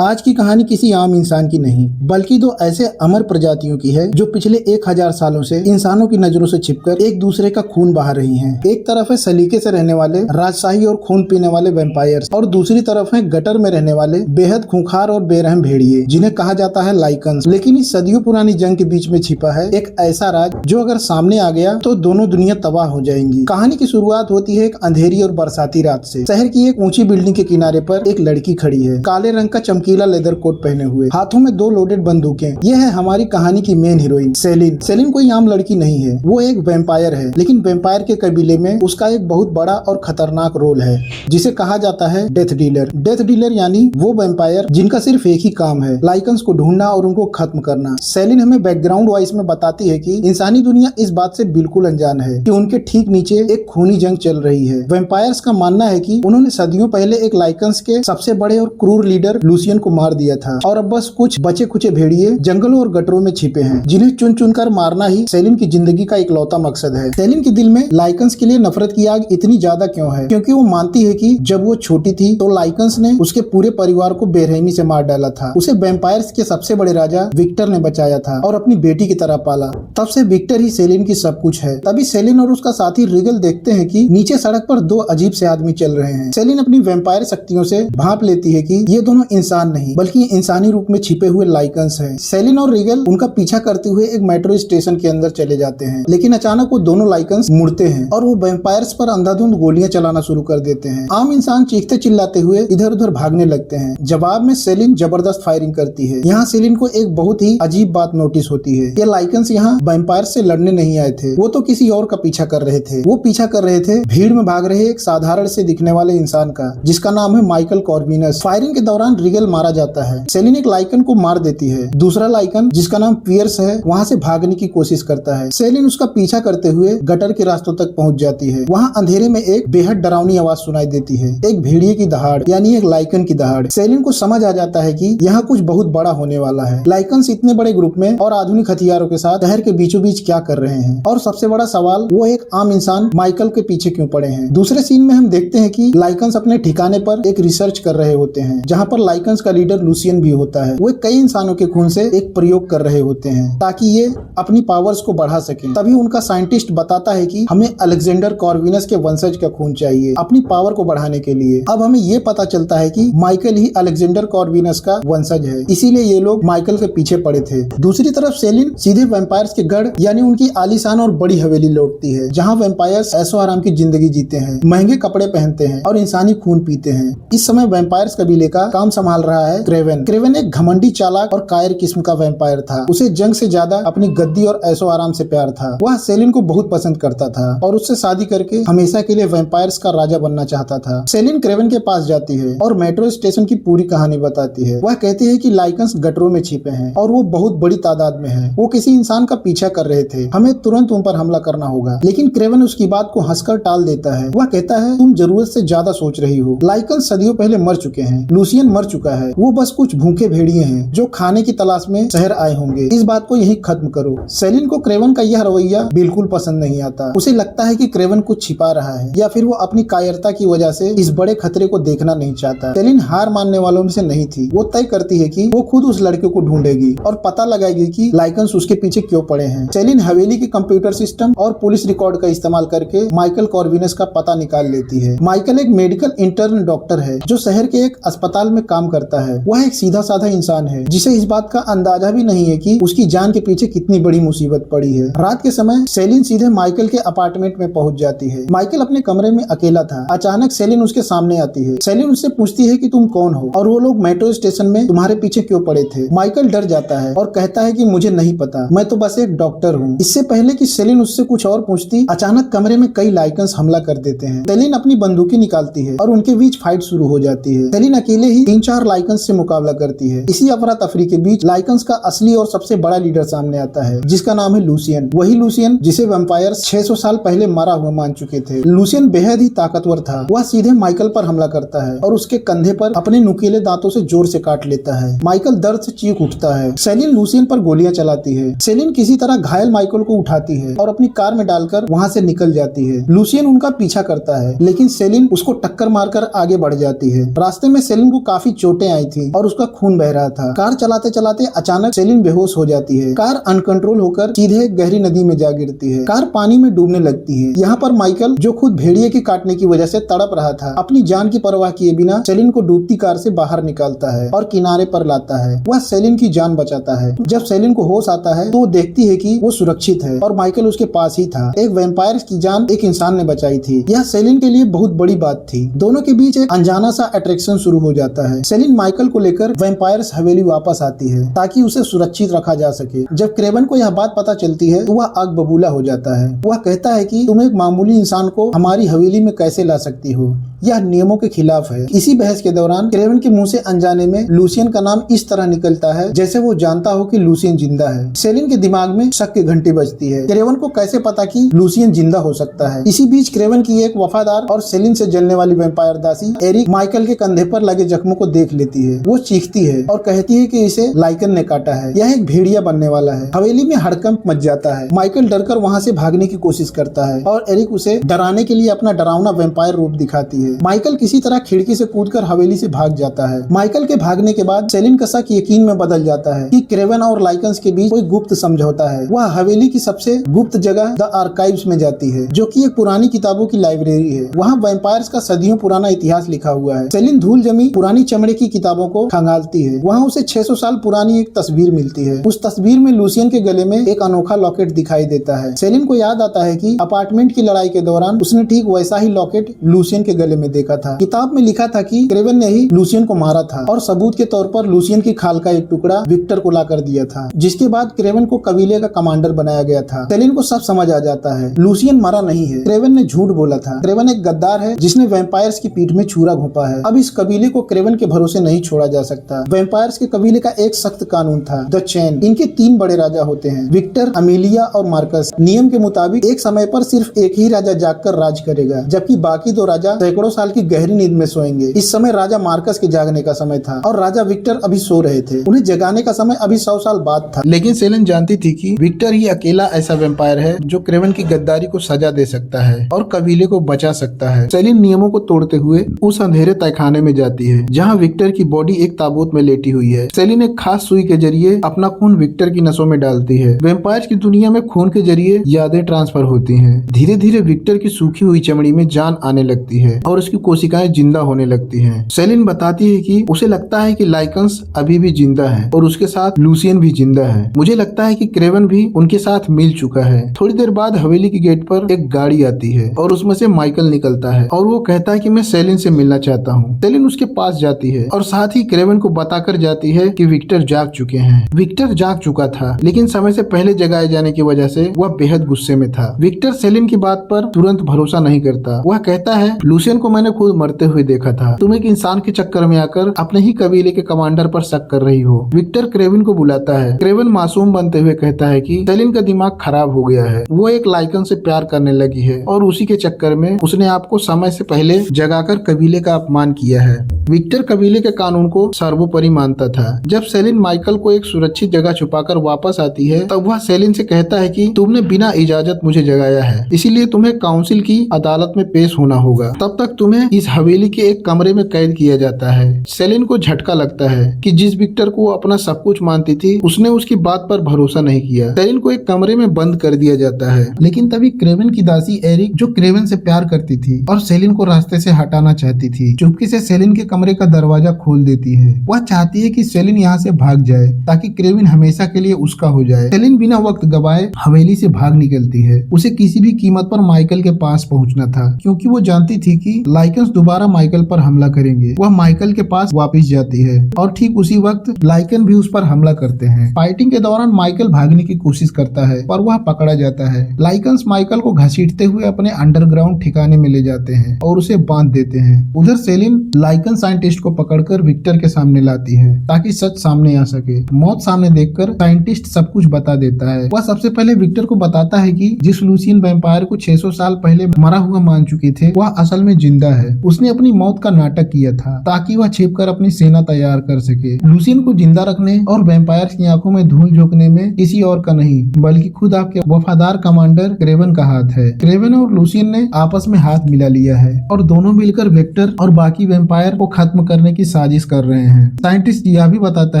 आज की कहानी किसी आम इंसान की नहीं बल्कि दो ऐसे अमर प्रजातियों की है जो पिछले 1000 सालों से इंसानों की नजरों से छिपकर एक दूसरे का खून बहा रही हैं। एक तरफ है सलीके से रहने वाले राजशाही और खून पीने वाले वैम्पायर्स और दूसरी तरफ है गटर में रहने वाले बेहद खूंखार और बेरहम भेड़िए जिन्हें कहा जाता है लाइकन्स। लेकिन इस सदियों पुरानी जंग के बीच में छिपा है एक ऐसा राज जो अगर सामने आ गया तो दोनों दुनिया तबाह हो जाएंगी। कहानी की शुरुआत होती है एक अंधेरी और बरसाती रात से। शहर की एक ऊंची बिल्डिंग के किनारे पर एक लड़की खड़ी है, काले रंग का चमकीला लेदर कोट पहने हुए, हाथों में 2 लोडेड बंदूकें। ये है हमारी कहानी की मेन हीरोइन सेलिन। सेलिन कोई आम लड़की नहीं है, वो एक वैम्पायर है, लेकिन वैम्पायर के कबीले में उसका एक बहुत बड़ा और खतरनाक रोल है जिसे कहा जाता है डेथ डीलर। डेथ डीलर यानी वो वैम्पायर जिनका सिर्फ एक ही काम है लाइकन्स को ढूंढना और उनको खत्म करना। सेलिन हमें बैकग्राउंड वाइज में बताती है कि इंसानी दुनिया इस बात से बिल्कुल अनजान है कि उनके ठीक नीचे एक खूनी जंग चल रही है। वैम्पायर्स का मानना है कि उन्होंने सदियों पहले एक लाइकन्स के सबसे बड़े और क्रूर लीडर लूसियन को मार दिया था और अब बस कुछ बचे खुचे भेड़िए जंगलों और गटरों में छिपे हैं जिन्हें चुन चुनकर मारना ही सेलिन की जिंदगी का इकलौता मकसद है। सेलिन के दिल में लाइकन्स के लिए नफरत की आग इतनी ज्यादा क्यों है? क्योंकि वो मानती है कि जब वो छोटी थी तो लाइकन्स ने उसके पूरे परिवार को बेरहमी से मार डाला था। उसे वैम्पायर्स के सबसे बड़े राजा विक्टर ने बचाया था और अपनी बेटी की तरह पाला। तब से विक्टर ही सेलिन की सब कुछ है। तभी सेलिन और उसका साथी रिगल देखते हैं कि नीचे सड़क पर 2 अजीब से आदमी चल रहे हैं। सेलिन अपनी वैम्पायर शक्तियों से भांप लेती है कि ये दोनों इंसान नहीं बल्कि इंसानी रूप में छिपे हुए लाइकन्स हैं। सेलिन और रिगल उनका पीछा करते हुए एक मेट्रो स्टेशन के अंदर चले जाते हैं, लेकिन अचानक वो दोनों लाइकन्स मुड़ते हैं और वो वैम्पायर्स पर अंधाधुंध गोलियां चलाना शुरू कर देते हैं। आम इंसान चीखते चिल्लाते हुए इधर उधर भागने लगते हैं। जवाब में सेलिन जबरदस्त फायरिंग करती है। यहाँ सेलिन को एक बहुत ही अजीब बात नोटिस होती है। ये लाइकन्स यहाँ वैम्पायर से लड़ने नहीं आए थे, वो तो किसी और का पीछा कर रहे थे। वो पीछा कर रहे थे भीड़ में भाग रहे एक साधारण से दिखने वाले इंसान का जिसका नाम है माइकल कॉर्विनस। फायरिंग के दौरान रिगल मारा जाता है। सेलिन एक लाइकन को मार देती है। दूसरा लाइकन जिसका नाम पियर्स है वहाँ से भागने की कोशिश करता है। सेलिन उसका पीछा करते हुए गटर के रास्तों तक पहुँच जाती है। वहाँ अंधेरे में एक बेहद डरावनी आवाज सुनाई देती है, एक भेड़िए की दहाड़ यानी एक लाइकन की दहाड़। सेलिन को समझ आ जाता है कि यहाँ कुछ बहुत बड़ा होने वाला है। लाइकन्स इतने बड़े ग्रुप में और आधुनिक हथियारों के साथ शहर के बीचों बीच क्या कर रहे हैं, और सबसे बड़ा सवाल वो एक आम इंसान माइकल के पीछे क्यों पड़े हैं। दूसरे सीन में हम देखते हैं कि लाइकन्स अपने ठिकाने पर एक रिसर्च कर रहे होते हैं जहाँ पर लाइकन्स का लीडर लूसियन भी होता है। वो कई इंसानों के खून से एक प्रयोग कर रहे होते हैं ताकि ये अपनी पावर्स को बढ़ा सके। तभी उनका साइंटिस्ट बताता है कि हमें अलेक्जेंडर कॉर्विनस के वंशज का खून चाहिए अपनी पावर को बढ़ाने के लिए। अब हमें ये पता चलता है कि माइकल ही अलेक्जेंडर कॉर्विनस का वंशज है, इसीलिए ये लोग माइकल के पीछे पड़े थे। दूसरी तरफ सेलिन सीधे वैम्पायर्स के गढ़ यानी उनकी आलीशान और बड़ी हवेली लौटती है जहाँ वैम्पायर्स ऐशो आराम की जिंदगी जीते हैं, महंगे कपड़े पहनते हैं और इंसानी खून पीते हैं। इस समय वैम्पायर्स कबीले का काम संभाल रहा है क्रेवन। क्रेवन एक घमंडी चालाक और कायर किस्म का वैम्पायर था। उसे जंग से ज्यादा अपनी गद्दी और ऐशो आराम से प्यार था। वह सेलिन को बहुत पसंद करता था और उससे शादी करके हमेशा के लिए वैम्पायर्स का राजा बनना चाहता था। सेलिन क्रेवन के पास जाती है और मेट्रो स्टेशन की पूरी कहानी बताती है। वह कहती है कि लाइकन्स गटरों में छिपे हैं और वो बहुत बड़ी तादाद में है। वो किसी इंसान का पीछा कर रहे थे, हमें तुरंत उन पर हमला करना होगा। लेकिन क्रेवन उसकी बात को हंसकर टाल देता है। वह कहता है तुम जरूरत से ज्यादा सोच रही हो। लाइकन्स सदियों पहले मर चुके हैं, लूसियन मर चुका है, वो बस कुछ भूखे भेड़िए हैं जो खाने की तलाश में शहर आए होंगे। इस बात को यही खत्म करो। सेलिन को क्रेवन का यह रवैया बिल्कुल पसंद नहीं आता। उसे लगता है कि क्रेवन कुछ छिपा रहा है या फिर वो अपनी कायरता की वजह से इस बड़े खतरे को देखना नहीं चाहता। सेलिन हार मानने वालों में से नहीं थी। वो तय करती है कि वो खुद उस लड़के को ढूंढेगी और पता लगाएगी कि लाइकन्स उसके पीछे क्यों पड़े हैं। सेलिन हवेली के कंप्यूटर सिस्टम और पुलिस रिकॉर्ड का इस्तेमाल करके माइकल कॉर्विनस का पता निकाल लेती है। माइकल एक मेडिकल इंटर्न डॉक्टर है जो शहर के एक अस्पताल में काम करता है। वह एक सीधा साधा इंसान है जिसे इस बात का अंदाजा भी नहीं है कि उसकी जान के पीछे कितनी बड़ी मुसीबत पड़ी है। रात के समय सेलिन सीधे माइकल के अपार्टमेंट में पहुंच जाती है। माइकल अपने कमरे में अकेला था। अचानक सेलिन उसके सामने आती है। सेलिन उससे पूछती है कि तुम कौन हो और वो लोग मेट्रो स्टेशन में तुम्हारे पीछे क्यों पड़े थे। माइकल डर जाता है और कहता है कि मुझे नहीं पता, मैं तो बस एक डॉक्टर हूँ। इससे पहले कि सेलिन उससे कुछ और पूछती, अचानक कमरे में कई लाइकन्स हमला कर देते हैं। सेलिन अपनी बंदूकें निकालती है और उनके बीच फाइट शुरू हो जाती है। सेलिन अकेले ही 3-4 लाइकन्स से मुकाबला करती है। इसी अफरा तफरी के बीच लाइकन्स का असली और सबसे बड़ा लीडर सामने आता है जिसका नाम है लूसियन। वही लूसियन जिसे वैम्पायर्स 600 साल पहले मारा हुआ मान चुके थे। लूसियन बेहद ही ताकतवर था। वह सीधे माइकल पर हमला करता है और उसके कंधे पर अपने नुकीले दांतों से जोर से काट लेता है। माइकल दर्द से चीख उठता है। सेलिन लूसियन पर गोलियां चलाती है। सेलिन किसी तरह घायल माइकल को उठाती है और अपनी कार में डालकर वहाँ से निकल जाती है। लूसियन उनका पीछा करता है लेकिन सेलिन उसको टक्कर मारकर आगे बढ़ जाती है। रास्ते में सेलिन को काफी चोटें चोटें आई थी और उसका खून बह रहा था। कार चलाते चलाते अचानक सेलिन बेहोश हो जाती है। कार अनकंट्रोल होकर सीधे गहरी नदी में जा गिरती है। कार पानी में डूबने लगती है। यहाँ पर माइकल, जो खुद भेड़िए के काटने की वजह से तड़प रहा था, अपनी जान की परवाह किए बिना सेलिन को डूबती कार से बाहर निकालता है और किनारे पर लाता है। वह सेलिन की जान बचाता है। जब सेलिन को होश आता है तो वो देखती है कि वो सुरक्षित है और माइकल उसके पास ही था। एक वैम्पायर की जान एक इंसान ने बचाई थी। यह सेलिन के लिए बहुत बड़ी बात थी। दोनों के बीच एक अनजाना सा अट्रैक्शन शुरू हो जाता है। सेलिन माइकल को लेकर वैम्पायर्स हवेली वापस आती है ताकि उसे सुरक्षित रखा जा सके। जब क्रेवन को यह बात पता चलती है तो वह आग बबूला हो जाता है। वह कहता है कि तुम एक मामूली इंसान को हमारी हवेली में कैसे ला सकती हो, यह नियमों के खिलाफ है। इसी बहस के दौरान क्रेवन के मुंह से अनजाने में लूसियन का नाम इस तरह निकलता है जैसे वो जानता हो कि लूसियन जिंदा है। सेलिन के दिमाग में शक की घंटी बजती है। क्रेवन को कैसे पता कि लूसियन जिंदा हो सकता है। इसी बीच क्रेवन की एक वफादार और सेलिन से जलने वाली वैम्पायर दासी एरिक माइकल के कंधे पर लगे जख्मों को देख लेती है। वो चीखती है और कहती है कि इसे लाइकन ने काटा है। यह एक भेड़िया बनने वाला है। हवेली में हड़कंप मच जाता है। माइकल डरकर वहाँ से भागने की कोशिश करता है और एरिक उसे डराने के लिए अपना डरावना वैम्पायर रूप दिखाती है। माइकल किसी तरह खिड़की से कूदकर हवेली से भाग जाता है। माइकल के भागने के बाद सेलिन का शक यकीन में बदल जाता है कि क्रेवन और लाइकन्स के बीच कोई गुप्त समझौता है। वह हवेली की सबसे गुप्त जगह द आर्काइव्स में जाती है, जो कि एक पुरानी किताबों की लाइब्रेरी है। वहाँ वैम्पायर्स का सदियों पुराना इतिहास लिखा हुआ है। सेलिन धूल जमी पुरानी चमड़े की किताबों को खंगालती है। वहाँ उसे 600 साल पुरानी एक तस्वीर मिलती है। उस तस्वीर में लूसियन के गले में एक अनोखा लॉकेट दिखाई देता है। सेलिन को याद आता है कि अपार्टमेंट की लड़ाई के दौरान उसने ठीक वैसा ही लॉकेट लूसियन के गले में देखा था। किताब में लिखा था कि क्रेवन ने ही लूसियन को मारा था और सबूत के तौर पर लूसियन की खाल का एक टुकड़ा विक्टर को ला कर दिया था, जिसके बाद क्रेवन को कबीले का कमांडर बनाया गया था। सेलिन को सब समझ आ जाता है। लूसियन मरा नहीं है, क्रेवन ने झूठ बोला था। क्रेवन एक गद्दार है जिसने वैम्पायर्स की पीठ में छुरा घोंपा है। अब इस कबीले को क्रेवन के भरोसे नहीं छोड़ा जा सकता। वैम्पायर्स के कबीले का एक सख्त कानून था, द चैन। इनके 3 बड़े राजा होते हैं, विक्टर, अमेलिया और मार्कस। नियम के मुताबिक एक समय पर सिर्फ एक ही राजा जागकर राज करेगा, जबकि बाकी 2 राजा सैकड़ों साल की गहरी नींद में सोएंगे। इस समय राजा मार्कस के जागने का समय था और राजा विक्टर अभी सो रहे थे। उन्हें जगाने का समय अभी 100 साल बाद था। लेकिन सेलिन जानती थी कि विक्टर ही अकेला ऐसा वैम्पायर है जो क्रेवन की गद्दारी को सजा दे सकता है और कबीले को बचा सकता है। सेलिन नियमों को तोड़ते हुए उस अंधेरे तहखाने में जाती है जहाँ विक्टर की बॉडी एक ताबूत में लेटी हुई है। सेलिन एक खास सुई के जरिए अपना खून विक्टर की नसों में डालती है। वैम्पायर की दुनिया में खून के जरिए यादें ट्रांसफर होती हैं। धीरे धीरे विक्टर की सूखी हुई चमड़ी में जान आने लगती है और उसकी कोशिकाएं जिंदा होने लगती हैं। सेलिन बताती है कि उसे लगता है कि लाइकन्स अभी भी जिंदा है और उसके साथ लूसियन भी जिंदा है। मुझे लगता है कि क्रेवन भी उनके साथ मिल चुका है। थोड़ी देर बाद हवेली की गेट पर एक गाड़ी आती है और उसमें से माइकल निकलता है और वो कहता है कि मैं सेलिन से मिलना चाहता हूँ। सेलिन उसके पास जाती है और साथ ही क्रेवन को बताकर जाती है कि विक्टर जाग चुके हैं। विक्टर जाग चुका था, लेकिन समय से पहले जगाए जाने की वजह से वह बेहद गुस्से में था। विक्टर सेलिन की बात पर तुरंत भरोसा नहीं करता। वह कहता है, लूसियन को मैंने खुद मरते हुए देखा था। तुम एक इंसान के चक्कर में आकर अपने ही कबीले के कमांडर पर शक कर रही हो। विक्टर क्रेवन को बुलाता है। क्रेवन मासूम बनते हुए कहता है कि सेलिन का दिमाग खराब हो गया है। वो एक लाइकन से प्यार करने लगी है और उसी के चक्कर में उसने आपको समय से पहले जगाकर कबीले का अपमान किया है। विक्टर कबीले के कानून को सर्वोपरि मानता था। जब सेलिन माइकल को एक सुरक्षित जगह छुपाकर वापस आती है, तब वह सेलिन से कहता है कि तुमने बिना इजाजत मुझे जगाया है, इसीलिए तुम्हें काउंसिल की अदालत में पेश होना होगा। तब तक तुम्हें इस हवेली के एक कमरे में कैद किया जाता है। सेलिन को झटका लगता है कि जिस विक्टर को वो अपना सब कुछ मानती थी, उसने उसकी बात पर भरोसा नहीं किया। सेलिन को एक कमरे में बंद कर दिया जाता है। लेकिन तभी क्रेवन की दासी एरिक, जो क्रेवन से प्यार करती थी और सेलिन को रास्ते से हटाना चाहती थी, चुपके से सेलिन के कमरे का दरवाजा खोल देती है। वह चाहती है कि सेलिन यहाँ से भाग जाए ताकि क्रेवन हमेशा के लिए उसका हो जाए। सेलिन बिना वक्त गवाए हवेली से भाग निकलती है। उसे किसी भी कीमत पर माइकल के पास पहुंचना था, क्योंकि वो जानती थी कि लाइकन्स दोबारा माइकल पर हमला करेंगे। वह माइकल के पास वापस जाती है और ठीक उसी वक्त लाइकन भी उस पर हमला करते हैं। फाइटिंग के दौरान माइकल भागने की कोशिश करता है पर वह पकड़ा जाता है। लाइकन्स माइकल को घसीटते हुए अपने अंडरग्राउंड ठिकाने में ले जाते हैं और उसे बांध देते हैं। उधर सेलिन लाइकन साइंटिस्ट को पकड़कर विक्टर के सामने लाती है ताकि सच सामने आ सके। मौत सामने देखकर साइंटिस्ट सब कुछ बता देता है। वह सबसे पहले विक्टर को बताता है कि जिस लूसियन वैम्पायर को 600 साल पहले मरा हुआ मान चुके थे, वह असल में जिंदा जिंदा है। उसने अपनी मौत का नाटक किया था ताकि वह छिपकर अपनी सेना तैयार कर सके। लूसियन को जिंदा रखने और वैम्पायर्स की आंखों में धूल झोंकने में किसी और का नहीं बल्कि खुद आपके वफादार कमांडर क्रेवन का हाथ है। क्रेवन और लूसियन ने आपस में हाथ मिला लिया है और दोनों मिलकर वेक्टर और बाकी वैम्पायर को खत्म करने की साजिश कर रहे हैं। साइंटिस्ट यह भी बताता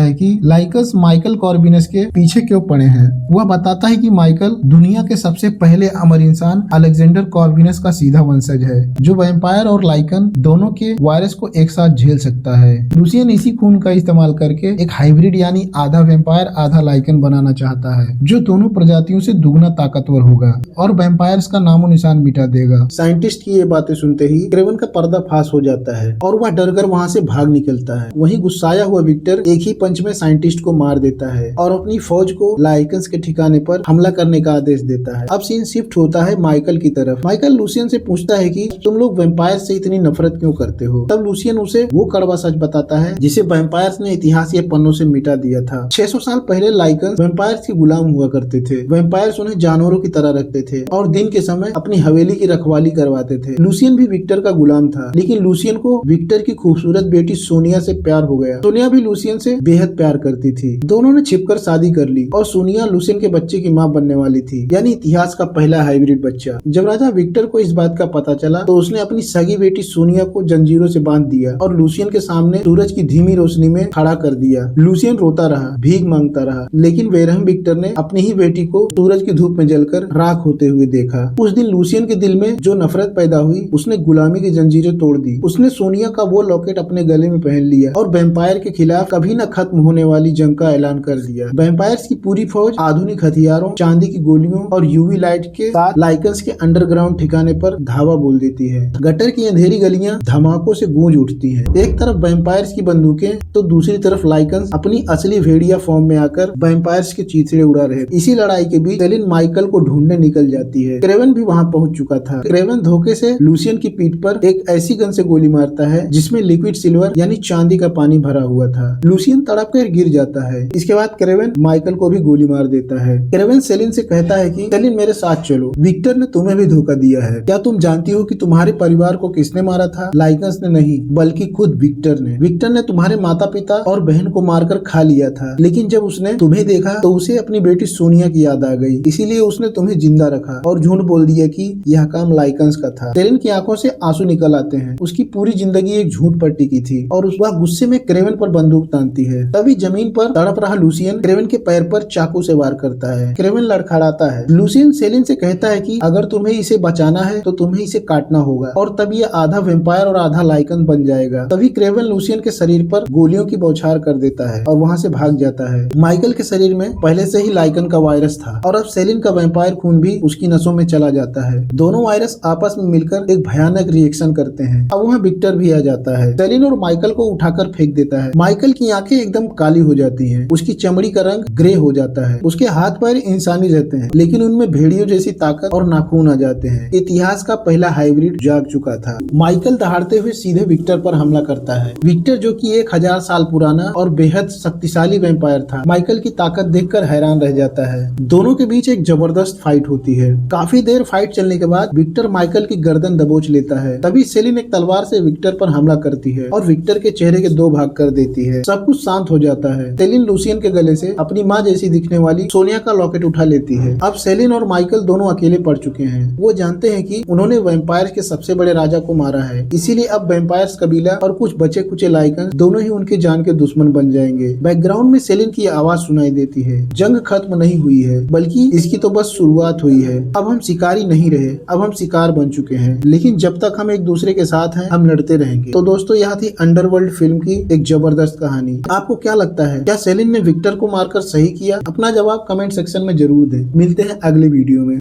है कि लाइकस माइकल कॉर्विनस के पीछे क्यों पड़े हैं। वह बताता है कि माइकल दुनिया के सबसे पहले अमर इंसान अलेक्जेंडर कॉर्विनस का सीधा वंशज है, जो वैम्पायर और लाइकन दोनों के वायरस को एक साथ झेल सकता है। लूसियन इसी खून का इस्तेमाल करके एक हाइब्रिड यानी आधा वैम्पायर आधा लाइकन बनाना चाहता है, जो दोनों प्रजातियों से दुगना ताकतवर होगा और वैम्पायर्स का नामो निशान मिटा देगा। साइंटिस्ट की ये बातें सुनते ही क्रेवन का पर्दा फाश हो जाता है और वह डरकर वहाँ से भाग निकलता है। वहीं गुस्साया हुआ विक्टर एक ही पंच में साइंटिस्ट को मार देता है और अपनी फौज को लाइकन्स के ठिकाने पर हमला करने का आदेश देता है। अब सीन शिफ्ट होता है माइकल की तरफ। माइकल लूसियन से पूछता है कि तुम लोग वैम्पायर से इतनी नफरत क्यों करते हो। तब लूसियन उसे वो कड़वा सच बताता है जिसे वैम्पायर्स ने इतिहास या पन्नों से मिटा दिया था। 600 साल पहले लाइकन्स वैम्पायर्स के गुलाम हुआ करते थे। वैम्पायर्स उन्हें जानवरों की तरह रखते थे और दिन के समय अपनी हवेली की रखवाली करवाते थे। लूसियन भी विक्टर का गुलाम था, लेकिन लूसियन को विक्टर की खूबसूरत बेटी सोनिया से प्यार हो गया। सोनिया भी लूसियन से बेहद प्यार करती थी। दोनों ने छिपकर शादी कर ली और सोनिया लूसियन के बच्चे की माँ बनने वाली थी, यानी इतिहास का पहला हाइब्रिड बच्चा। जब राजा विक्टर को इस बात का पता चला तो उसने अपनी सगी बेटी सोनिया को जंजीरों से बांध दिया और लूसियन के सामने सूरज की धीमी रोशनी में खड़ा कर दिया। लूसियन रोता रहा, भीख मांगता रहा, लेकिन बेरहम विक्टर ने अपनी ही बेटी को सूरज की धूप में जलकर राख होते हुए देखा। उस दिन लूसियन के दिल में जो नफरत पैदा हुई, उसने गुलामी की जंजीरें तोड़ दी। उसने सोनिया का वो लॉकेट अपने गले में पहन लिया और वैम्पायर के खिलाफ कभी न खत्म होने वाली जंग का ऐलान कर दिया। वैम्पायर्स की पूरी फौज आधुनिक हथियारों, चांदी की गोलियों और यूवी लाइट के साथ लाइकन्स के अंडरग्राउंड ठिकाने पर धावा बोल देती है। गटर की अंधेरी गलियां धमाकों से गूंज उठती हैं। एक तरफ वैम्पायर्स की बंदूकें तो दूसरी तरफ लाइकन्स अपनी असली भेड़िया फॉर्म में आकर वैम्पायर्स के चीथड़े उड़ा रहे। इसी लड़ाई के बीच सेलिन माइकल को ढूंढने निकल जाती है। क्रेवन भी वहां पहुंच चुका था। क्रेवन धोखे से लूसियन की पीठ पर एक ऐसी गन से गोली मारता है जिसमें लिक्विड सिल्वर यानी चांदी का पानी भरा हुआ था। लूसियन तड़प कर गिर जाता है। इसके बाद क्रेवन माइकल को भी गोली मार देता है। क्रेवन सेलिन से कहता है कि सेलिन मेरे साथ चलो, विक्टर ने तुम्हें भी धोखा दिया है। क्या तुम जानती हो कि तुम्हारे परिवार को किसने मारा था? लाइकन्स ने नहीं, बल्कि खुद विक्टर ने। विक्टर ने तुम्हारे माता पिता और बहन को मारकर खा लिया था, लेकिन जब उसने तुम्हें देखा तो उसे अपनी बेटी सोनिया की याद आ गई, इसीलिए उसने तुम्हें जिंदा रखा और झूठ बोल दिया कि यह काम लाइकन्स का था। सेलिन की आंखों से आंसू निकल आते हैं। उसकी पूरी जिंदगी एक झूठ पर टिकी थी और वह गुस्से में क्रेवन पर बंदूक तानती है। तभी जमीन पर तड़प रहा लूसियन क्रेवन के पैर पर चाकू से वार करता है। क्रेवन लड़खड़ाता है। लूसियन सेलिन से कहता है कि अगर तुम्हें इसे बचाना है तो तुम्हें इसे काटना होगा और तब ये आधा वैम्पायर और आधा लाइकन बन जाएगा। तभी क्रेवन लूसियन के शरीर पर गोलियों की बौछार कर देता है और वहाँ से भाग जाता है। माइकल के शरीर में पहले से ही लाइकन का वायरस था और अब सेलिन का वैम्पायर खून भी उसकी नसों में चला जाता है। दोनों वायरस आपस में मिलकर एक भयानक रिएक्शन करते हैं। अब वहाँ विक्टर भी आ जाता है। सेलिन और माइकल को उठाकर फेंक देता है। माइकल की आंखें एकदम काली हो जाती हैं। उसकी चमड़ी का रंग ग्रे हो जाता है। उसके हाथ पैर इंसानी रहते हैं, लेकिन उनमें भेड़ियों जैसी ताकत और नाखून आ जाते हैं। इतिहास का पहला हाइब्रिड जाग चुका था। माइकल दहाड़ते हुए सीधे विक्टर पर हमला करता है। विक्टर जो कि 1000 साल पुराना और बेहद शक्तिशाली वैम्पायर था, माइकल की ताकत देखकर हैरान रह जाता है। दोनों के बीच एक जबरदस्त फाइट होती है। काफी देर फाइट चलने के बाद विक्टर माइकल की गर्दन दबोच लेता है। तभी सेलिन एक तलवार से विक्टर पर हमला करती है और विक्टर के चेहरे के 2 भाग कर देती है। सब कुछ शांत हो जाता है। सेलिन लूसियन के गले से अपनी माँ जैसी दिखने वाली सोनिया का लॉकेट उठा लेती है। अब सेलिन और माइकल दोनों अकेले पड़ चुके हैं। वो जानते हैं कि उन्होंने वैम्पायर्स के सबसे बड़े राजा को मारा है, इसीलिए अब वैम्पायर्स कबीला और कुछ बचे कुचे लाइकन दोनों ही उनके जान के दुश्मन बन जाएंगे। बैकग्राउंड में सेलिन की आवाज सुनाई देती है। जंग खत्म नहीं हुई है, बल्कि इसकी तो बस शुरुआत हुई है। अब हम शिकारी नहीं रहे, अब हम शिकार बन चुके हैं, लेकिन जब तक हम एक दूसरे के साथ हैं, हम लड़ते रहेंगे। तो दोस्तों, यह थी अंडरवर्ल्ड फिल्म की एक जबरदस्त कहानी। आपको क्या लगता है, क्या सेलिन ने विक्टर को मारकर सही किया? अपना जवाब कमेंट सेक्शन में जरूर दें। मिलते हैं अगले वीडियो में।